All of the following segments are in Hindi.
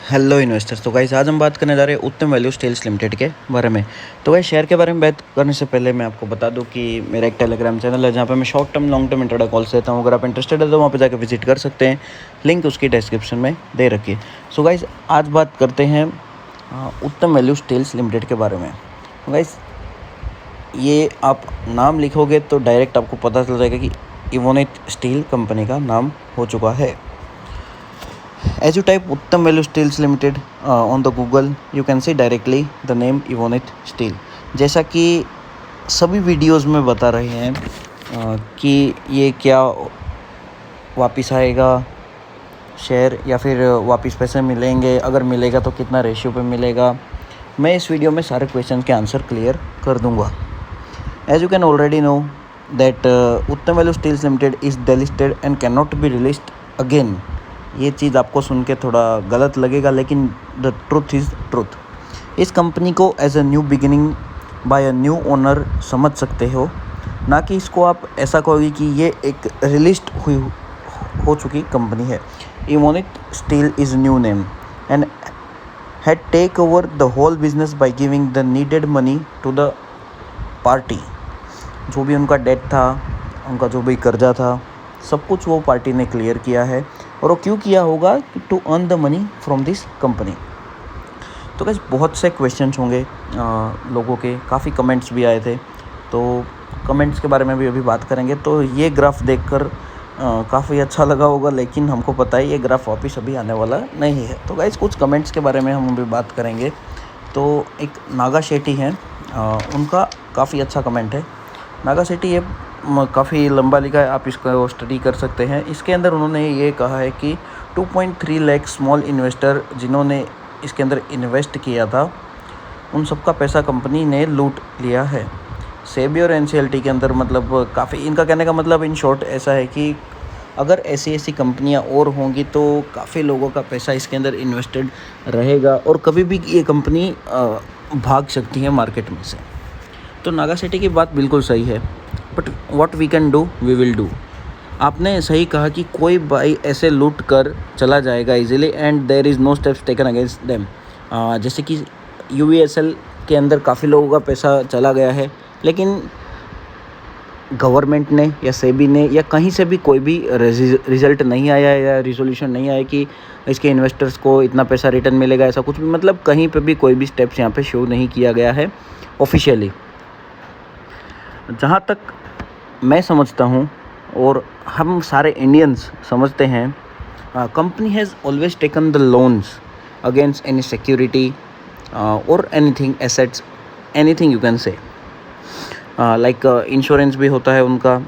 Hello investors. तो गाइस आज हम बात करने जा रहे हैं उत्तम वैल्यू स्टील्स लिमिटेड के बारे में। तो गाइस शेयर के बारे में बात करने से पहले मैं आपको बता दूं कि मेरा एक टेलीग्राम चैनल है जहां पे मैं short term long term intraday calls देता हूं। अगर आप इंटरेस्टेड है तो वहां पे जाकर विजिट कर सकते हैं, लिंक उसकी डिस्क्रिप्शन में दे रखी है। सो गाइस आज बात करते हैं उत्तम वैल्यू स्टील्स लिमिटेड के बारे में। तो गाइस ये आप नाम लिखोगे तो डायरेक्ट आपको पता चल जाएगा कि इवोनिट स्टील कंपनी का नाम हो चुका है। As you type Uttam Value Steels Limited on the Google, you can see directly the name Evonit Steel। जैसा कि सभी वीडियोस में बता रहे हैं कि ये क्या वापस आएगा शेयर या फिर वापस पैसे मिलेंगे, अगर मिलेगा तो कितना रेशियो पे मिलेगा, मैं इस वीडियो में सारे क्वेश्चन के आंसर क्लियर कर दूंगा। As you can already know that Uttam Value Steels Limited is delisted and cannot be released again। ये चीज़ आपको सुन के थोड़ा गलत लगेगा, लेकिन द ट्रुथ इज़ ट्रुथ। इस कंपनी को as a new beginning by a new owner समझ सकते हो, ना कि इसको आप ऐसा कहोगे कि ये एक रिलीस्ड हुई हो चुकी कंपनी है। Evonith steel is new name and had take over the whole business by giving the needed money to the party. जो भी उनका डेट था, उनका जो भी कर्जा था, सब कुछ वो पार्टी ने क्लियर किया है। और वो क्यों किया होगा? To earn the money from this company. तो गाइस बहुत से क्वेश्चंस होंगे लोगों के, काफ़ी कमेंट्स भी आए थे, तो कमेंट्स के बारे में भी अभी बात करेंगे। तो ये ग्राफ देखकर काफ़ी अच्छा लगा होगा, लेकिन हमको पता है ये ग्राफ वापस अभी आने वाला नहीं है। तो गाइस कुछ कमेंट्स के बारे में हम अभी बात करेंगे। तो एक नागा शेट्टी हैं, उनका काफ़ी अच्छा कमेंट है। नागा शेट्टी ये काफ़ी लंबा लिखा है, आप इसको स्टडी कर सकते हैं। इसके अंदर उन्होंने ये कहा है कि 2.3 लाख स्मॉल इन्वेस्टर जिन्होंने इसके अंदर इन्वेस्ट किया था, उन सबका पैसा कंपनी ने लूट लिया है। सेबी और एनसीएलटी के अंदर मतलब काफ़ी, इनका कहने का मतलब इन शॉर्ट ऐसा है कि अगर ऐसी कंपनियां और होंगी तो काफ़ी लोगों का पैसा इसके अंदर इन्वेस्टेड रहेगा और कभी भी ये कंपनी भाग सकती है मार्केट में से। तो नागा शेट्टी की बात बिल्कुल सही है, but what we can do we will do. आपने सही कहा कि कोई भाई ऐसे लूट कर चला जाएगा easily and there is no steps taken against them. जैसे कि यूवीएसएल के अंदर काफ़ी लोगों का पैसा चला गया है, लेकिन गवर्नमेंट ने या सेबी ने या कहीं से भी कोई भी रिजल्ट नहीं आया या रिजोल्यूशन नहीं आया कि इसके इन्वेस्टर्स को इतना पैसा रिटर्न मिलेगा, ऐसा कुछ भी, मतलब कहीं पे भी कोई भी स्टेप्स यहाँ पे शो नहीं किया गया है ऑफिशियली। जहाँ तक मैं समझता हूँ और हम सारे इंडियंस समझते हैं, company has always taken the loans against any security और anything assets, anything you can say, like insurance भी होता है उनका।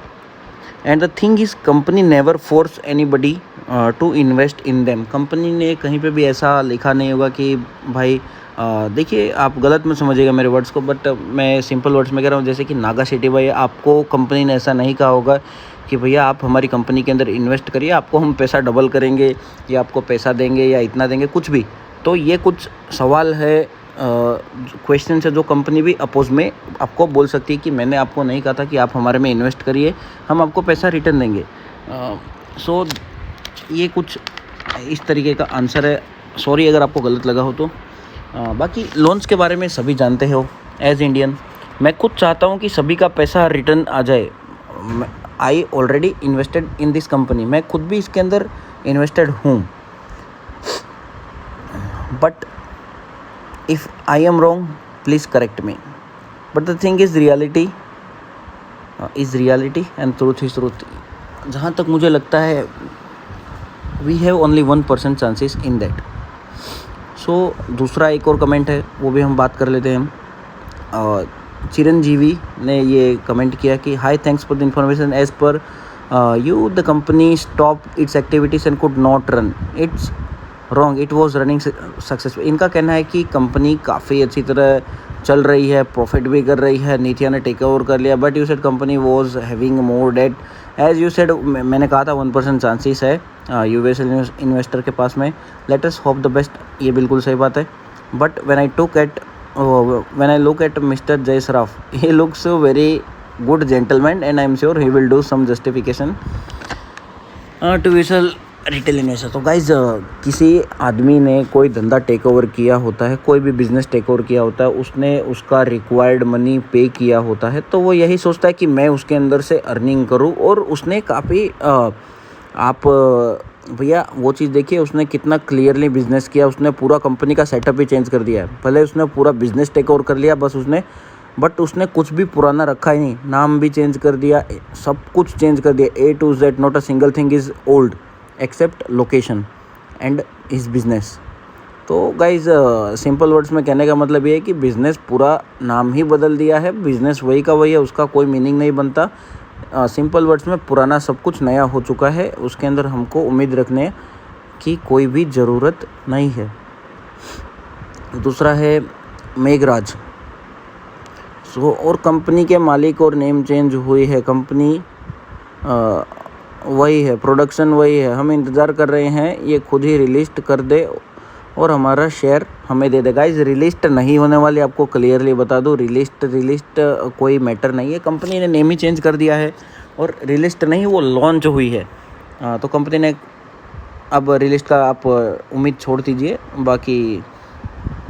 And the thing is company never force anybody to invest in them. Company ने कहीं पे भी ऐसा लिखा नहीं होगा कि भाई देखिए, आप गलत मत समझिएगा मेरे वर्ड्स को, बट मैं सिंपल वर्ड्स में कह रहा हूँ। जैसे कि नागा शेट्टी भाई, आपको कंपनी ने ऐसा नहीं कहा होगा कि भैया आप हमारी कंपनी के अंदर इन्वेस्ट करिए, आपको हम पैसा डबल करेंगे या आपको पैसा देंगे या इतना देंगे, कुछ भी। तो ये कुछ सवाल है, क्वेश्चन है जो कंपनी भी अपोज में आपको बोल सकती है कि मैंने आपको नहीं कहा था कि आप हमारे में इन्वेस्ट करिए, हम आपको पैसा रिटर्न देंगे। सो ये कुछ इस तरीके का आंसर है। सॉरी अगर आपको गलत लगा हो तो। बाकी लोन्स के बारे में सभी जानते हो। एज इंडियन मैं खुद चाहता हूँ कि सभी का पैसा रिटर्न आ जाए। I already invested in this company, मैं खुद भी इसके अंदर इन्वेस्टेड हूँ, but if I am wrong please correct me. But the thing is reality and truth is truth. जहाँ तक मुझे लगता है we have only 1% chances in that. So दूसरा एक और कमेंट है, वो भी हम बात कर लेते हैं। चिरंजीवी ने ये कमेंट किया कि hi, thanks for the information. As per you the company stop its activities and could not run, it's wrong, it was running successful. इनका कहना है कि कंपनी काफ़ी अच्छी तरह चल रही है, प्रॉफिट भी कर रही है, नीतिया ने टेक ओवर कर लिया, but you said company was having more debt. As you said, मैंने कहा था 1% चांसेस है यूएसएल इन्वेस्टर के पास में। Let us hope the best, ये बिल्कुल सही बात है। But when I look at mister Jai Shroff, he looks very good gentleman and I am sure he will do some justification to USL retail investor. तो गाइज किसी आदमी ने कोई धंधा टेक ओवर किया होता है, कोई भी बिजनेस टेक ओवर किया होता है, उसने उसका रिक्वायर्ड मनी पे किया होता है, तो वो यही सोचता है कि मैं उसके अंदर से अर्निंग करूं। और उसने काफ़ी आप भैया वो चीज़ देखिए, उसने कितना क्लियरली बिजनेस किया। उसने पूरा कंपनी का सेटअप ही चेंज कर दिया है। भले उसने पूरा बिजनेस टेक ओवर कर लिया बस उसने, बट उसने कुछ भी पुराना रखा ही नहीं। नाम भी चेंज कर दिया, सब कुछ चेंज कर दिया, A to Z, not a single thing is old except location and his business. तो गाइज सिंपल वर्ड्स में कहने का मतलब ये है कि बिज़नेस पूरा नाम ही बदल दिया है, बिज़नेस वही का वही है, उसका कोई मीनिंग नहीं बनता। सिंपल वर्ड्स में पुराना सब कुछ नया हो चुका है, उसके अंदर हमको उम्मीद रखने की कोई भी ज़रूरत नहीं है। दूसरा है मेघराज। और कंपनी के मालिक और नेम चेंज हुई है, कंपनी वही है, प्रोडक्शन वही है, हम इंतज़ार कर रहे हैं ये खुद ही रिलिस्ट कर दे और हमारा शेयर हमें दे देगा। इस रिलिस्ट नहीं होने वाली, आपको क्लियरली बता दूं, रिलिस्ट कोई मैटर नहीं है। कंपनी ने नेम ही चेंज कर दिया है और रिलिस्ट नहीं, वो लॉन्च हुई है। तो कंपनी ने अब रिलिस्ट का आप उम्मीद छोड़ दीजिए। बाकी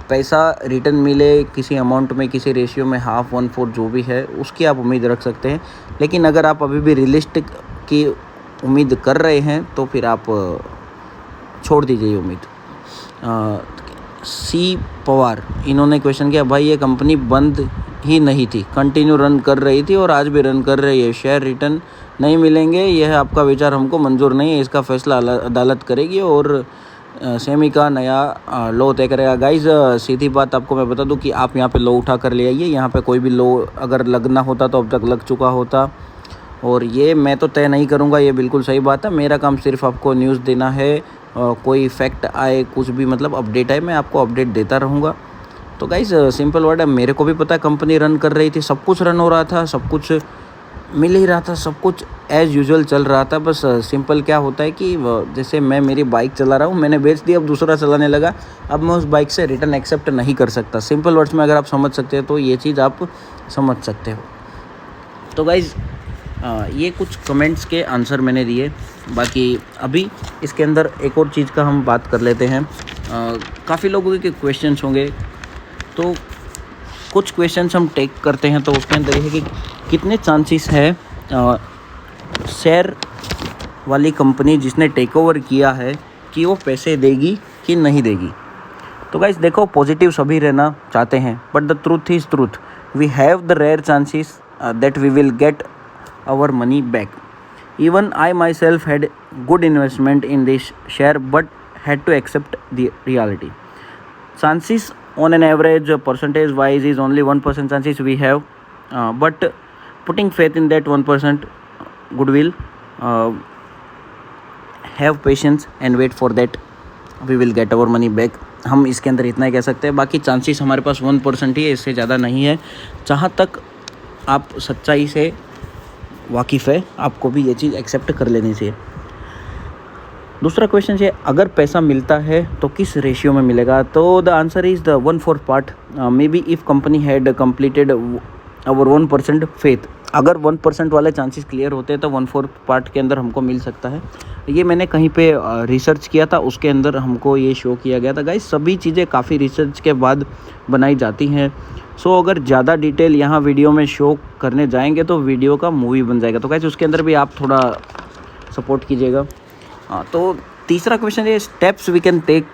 पैसा रिटर्न मिले किसी अमाउंट में, किसी रेशियो में, 1/2 1/4 जो भी है उसकी आप उम्मीद रख सकते हैं। लेकिन अगर आप अभी भी रिलिस्ट की उम्मीद कर रहे हैं तो फिर आप छोड़ दीजिए ये उम्मीद। सी पवार, इन्होंने क्वेश्चन किया, भाई ये कंपनी बंद ही नहीं थी, कंटिन्यू रन कर रही थी और आज भी रन कर रही है, शेयर रिटर्न नहीं मिलेंगे, यह आपका विचार हमको मंजूर नहीं है, इसका फैसला अदालत करेगी और सेमी का नया लो तय करेगा। गाइज सीधी बात आपको मैं बता दूं कि आप यहाँ पे लो उठा कर ले आइए। यहाँ पे कोई भी लो अगर लगना होता तो अब तक लग चुका होता, और ये मैं तो तय नहीं करूँगा, ये बिल्कुल सही बात है। मेरा काम सिर्फ आपको न्यूज़ देना है, कोई फैक्ट आए, कुछ भी मतलब अपडेट आए, मैं आपको अपडेट देता रहूँगा। तो गाइज सिंपल वर्ड है, मेरे को भी पता है कंपनी रन कर रही थी, सब कुछ रन हो रहा था, सब कुछ मिल ही रहा था, सब कुछ एज़ यूजुअल चल रहा था। बस सिंपल क्या होता है कि जैसे मैं मेरी बाइक चला रहा हूँ, मैंने बेच दी, अब दूसरा चलाने लगा, अब मैं उस बाइक से रिटर्न एक्सेप्ट नहीं कर सकता। सिंपल वर्ड्स में अगर आप समझ सकते हैं तो ये चीज़ आप समझ सकते हो। तो गाइज़ ये कुछ कमेंट्स के आंसर मैंने दिए। बाकी अभी इसके अंदर एक और चीज़ का हम बात कर लेते हैं। काफ़ी लोगों के क्वेश्चंस होंगे, तो कुछ क्वेश्चंस हम टेक करते हैं। तो उसके अंदर ये है कि कितने चांसेस है शेयर वाली कंपनी जिसने टेक ओवर किया है कि वो पैसे देगी कि नहीं देगी। तो गाइस देखो, पॉजिटिव सभी रहना चाहते हैं, but the truth is truth, we have the rare chances that we will get our money back. Even I myself had good investment in this share but had to accept the reality. Chances on an average percentage wise is only 1% chances we have, but putting faith in that 1% goodwill, have patience and wait for that, we will get our money back. हम इसके अंदर इतना ही कह सकते हैं। बाकी चांसेस हमारे पास 1% ही है, इससे ज़्यादा नहीं है। जहाँ तक आप सच्चाई से वाकिफ़ है, आपको भी ये चीज़ एक्सेप्ट कर लेनी चाहिए। दूसरा क्वेश्चन है, अगर पैसा मिलता है तो किस रेशियो में मिलेगा? तो the answer is the 1/4 part. May be if company had completed our 1% faith, अगर 1% वाले चांसेस क्लियर होते हैं तो 1/4 पार्ट के अंदर हमको मिल सकता है। ये मैंने कहीं पे रिसर्च किया था, उसके अंदर हमको ये शो किया गया था। गाइस सभी चीज़ें काफ़ी रिसर्च के बाद बनाई जाती हैं। सो अगर ज़्यादा डिटेल यहाँ वीडियो में शो करने जाएंगे तो वीडियो का मूवी बन जाएगा। तो गाइस उसके अंदर भी आप थोड़ा सपोर्ट कीजिएगा। तो तीसरा क्वेश्चन है, steps we can take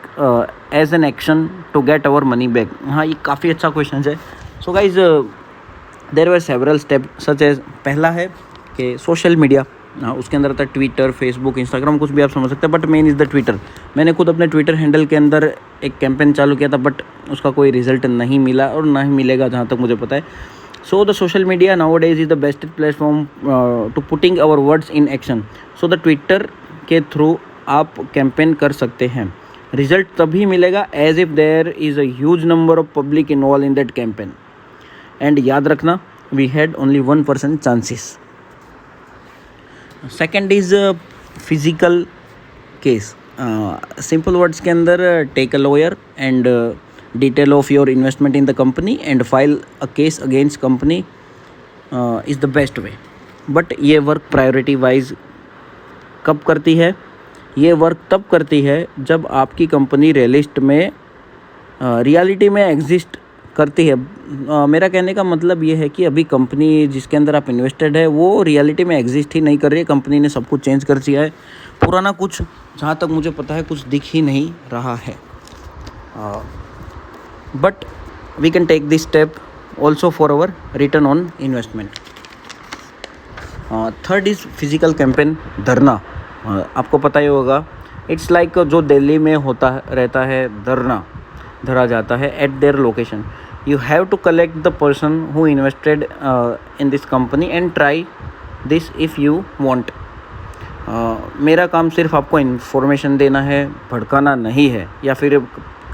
as an action to get our money back. हाँ, ये काफ़ी अच्छा क्वेश्चन है। So guys there were several step such as, पहला है कि सोशल मीडिया, उसके अंदर था ट्विटर, फेसबुक, इंस्टाग्राम, कुछ भी आप समझ सकते हैं, but main is the Twitter. मैंने खुद अपने ट्विटर हैंडल के अंदर एक कैंपेन चालू किया था, बट उसका कोई रिजल्ट नहीं मिला और ना ही मिलेगा जहाँ तक मुझे पता है। So the social media nowadays is the best platform to putting our words in action. So the Twitter के थ्रू आप कैंपेन कर सकते हैं। रिजल्ट तभी मिलेगा as if there is a huge number of public involve in that campaign. And याद रखना, we had only 1% chances. Second is physical case. Simple words के अंदर, take a lawyer and detail of your investment in the company and file a case against company is the best way. But ये वर्क प्रायोरिटी वाइज कब करती है? ये वर्क तब करती है जब आपकी कंपनी रियलिटी में एग्जिस्ट करती है। मेरा कहने का मतलब ये है कि अभी कंपनी जिसके अंदर आप इन्वेस्टेड है वो रियलिटी में एग्जिस्ट ही नहीं कर रही है। कंपनी ने सब कुछ चेंज कर दिया है, पुराना कुछ जहाँ तक मुझे पता है कुछ दिख ही नहीं रहा है। But we can take this step also for our return on investment. Third is physical campaign धरना। आपको पता ही होगा, इट्स लाइक जो दिल्ली में होता रहता है धरना धरा जाता है at their location. You have to collect the person who invested in this company and try this if you want. मेरा काम सिर्फ आपको इन्फॉर्मेशन देना है, भड़काना नहीं है या फिर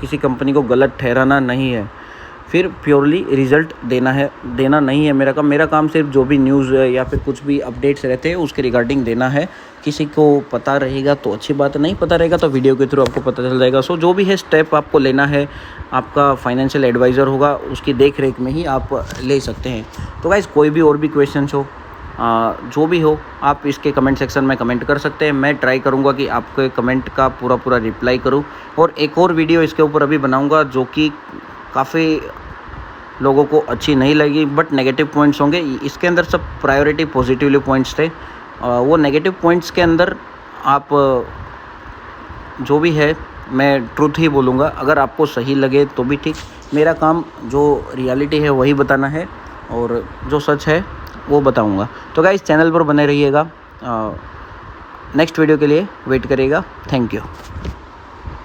किसी कंपनी को गलत ठहराना नहीं है, फिर प्योरली रिज़ल्ट देना नहीं है मेरा काम। मेरा काम सिर्फ जो भी न्यूज़ या फिर कुछ भी अपडेट्स रहते हैं उसके रिगार्डिंग देना है। किसी को पता रहेगा तो अच्छी बात है, नहीं पता रहेगा तो वीडियो के थ्रू आपको पता चल जाएगा। सो जो भी है स्टेप आपको लेना है, आपका फाइनेंशियल एडवाइज़र होगा उसकी देख रेख में ही आप ले सकते हैं। तो गाइस कोई भी और भी क्वेश्चंस हो, जो भी हो, आप इसके कमेंट सेक्शन में कमेंट कर सकते हैं। मैं ट्राई करूँगा कि आपके कमेंट का पूरा रिप्लाई करूँ। और एक और वीडियो इसके ऊपर अभी बनाऊँगा जो कि काफ़ी लोगों को अच्छी नहीं लगी, बट नेगेटिव पॉइंट्स होंगे। इसके अंदर सब प्रायोरिटी पॉजिटिवली पॉइंट्स थे। वो नेगेटिव पॉइंट्स के अंदर आप जो भी है मैं ट्रूथ ही बोलूँगा। अगर आपको सही लगे तो भी ठीक। मेरा काम जो रियलिटी है वही बताना है और जो सच है वो बताऊँगा। तो गाइस चैनल पर बने रहिएगा, नेक्स्ट वीडियो के लिए वेट करिएगा। Thank you.